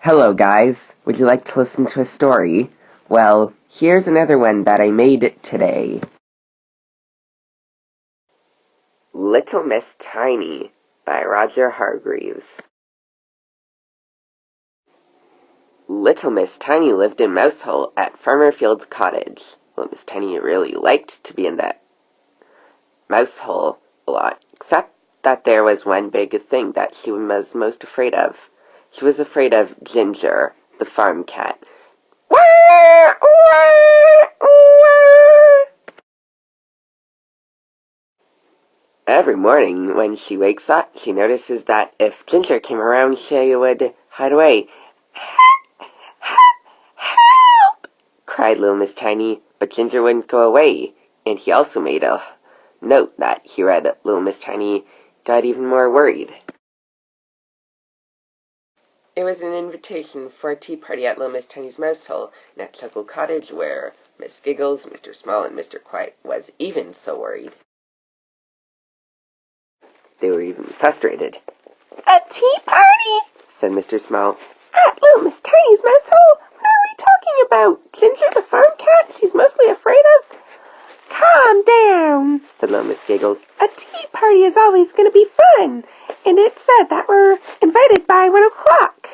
Hello guys, would you like to listen to a story? Well, here's another one that I made today. Little Miss Tiny by Roger Hargreaves. Little Miss Tiny lived in Mousehole at Farmer Field's cottage. Little Miss Tiny really liked to be in that mousehole a lot, except that there was one big thing that she was most afraid of. She was afraid of Ginger, the farm cat. Every morning when she wakes up, she notices that if Ginger came around, she would hide away. "Help!" cried little Miss Tiny, but Ginger wouldn't go away, and he also made a note that he read that little Miss Tiny got even more worried. It was an invitation for a tea party at little Miss Tiny's mouse hole in at Chuckle Cottage, where Miss Giggles, Mr. Small, and Mr. Quiet was even so worried. They were even frustrated. "A tea party?" said Mr. Small. "At little Miss Tiny's mouse hole? What are we talking about? Ginger the farm cat she's mostly afraid of?" "Calm down," said little Miss Giggles. "A tea party is always going to be fun, and it said that we're invited by 1 o'clock.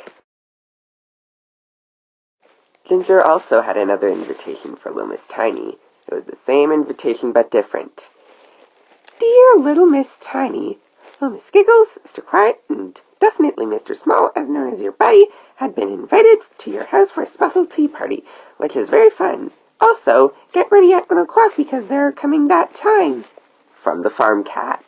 Ginger also had another invitation for little Miss Tiny. It was the same invitation but different. "Dear little Miss Tiny, little Miss Giggles, Mr. Quiet, and definitely Mr. Small, as known as your buddy, had been invited to your house for a special tea party, which is very fun. Also, get ready at 1 o'clock because they're coming that time." From the farm cat.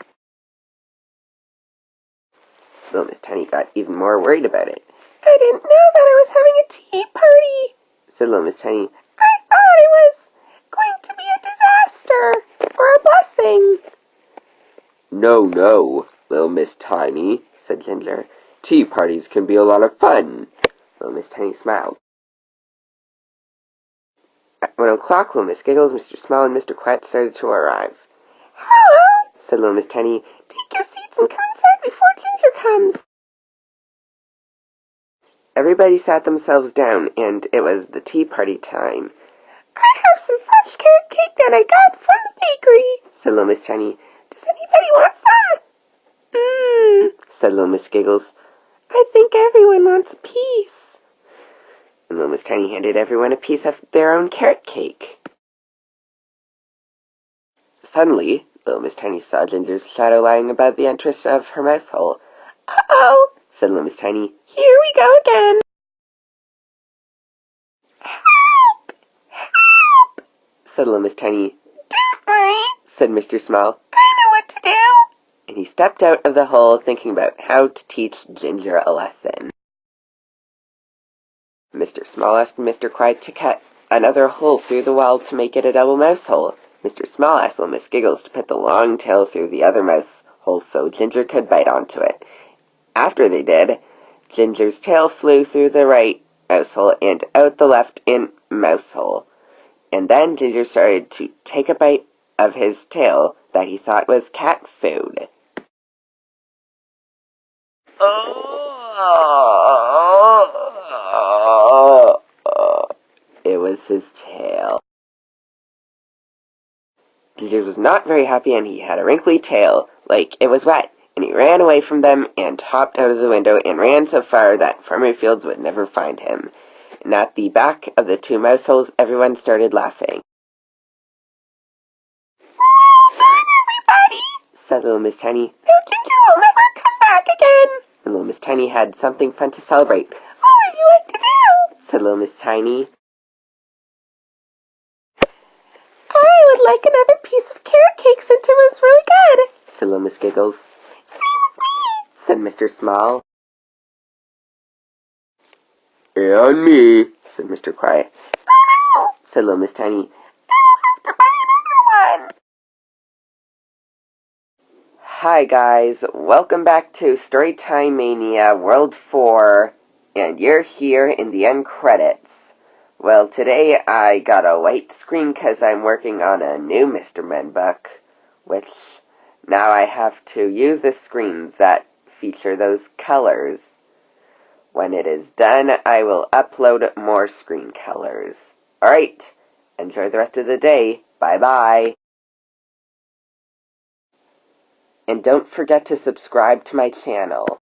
Little Miss Tiny got even more worried about it. "I didn't know that I was having a tea party," said little Miss Tiny. "I thought it was going to be a disaster or a blessing." No, little Miss Tiny," said Ginger. "Tea parties can be a lot of fun." Little Miss Tiny smiled. At 1 o'clock, little Miss Giggles, Mr. Small, and Mr. Quiet started to arrive. "Hello," said little Miss Tiny. "Take your seats and come inside before Ginger comes." Everybody sat themselves down, and it was the tea party time. "I have some fresh carrot cake that I got from the bakery," said little Miss Tiny. "Does anybody want some?" Said little Miss Giggles. "I think everyone wants a piece." And little Miss Tiny handed everyone a piece of their own carrot cake. Suddenly, little Miss Tiny saw Ginger's shadow lying above the entrance of her mouse hole. "Uh-oh," said little Miss Tiny. "Here we go again." "Help! Help!" said little Miss Tiny. "Don't worry," said Mr. Small. "I know what to do." And he stepped out of the hole thinking about how to teach Ginger a lesson. Mr. Small asked Mr. Quiet to cut another hole through the wall to make it a double mouse hole. Mr. Small asked little Miss Giggles to put the long tail through the other mouse hole so Ginger could bite onto it. After they did, Ginger's tail flew through the right mouse hole and out the left in mouse hole. And then Ginger started to take a bite of his tail that he thought was cat food. It was his tail. Ginger was not very happy, and he had a wrinkly tail, like it was wet, and he ran away from them and hopped out of the window and ran so far that Farmer Fields would never find him. And at the back of the two mouse holes, everyone started laughing. "Well done, everybody," said little Miss Tiny. "Now Ginger will never come back again." And little Miss Tiny had something fun to celebrate. "What would you like to do?" said little Miss Tiny. "I would like another piece of carrot cake since it was really good," said little Miss Giggles. "Same with me," said Mr. Small. "And me," said Mr. Quiet. "Oh no," said little Miss Tiny. "I'll have to buy another one." Hi guys, welcome back to Storytime Mania World 4, and you're here in the end credits. Well, today I got a white screen because I'm working on a new Mr. Men book, which now I have to use the screens that feature those colors. When it is done, I will upload more screen colors. Alright, enjoy the rest of the day. Bye-bye. And don't forget to subscribe to my channel.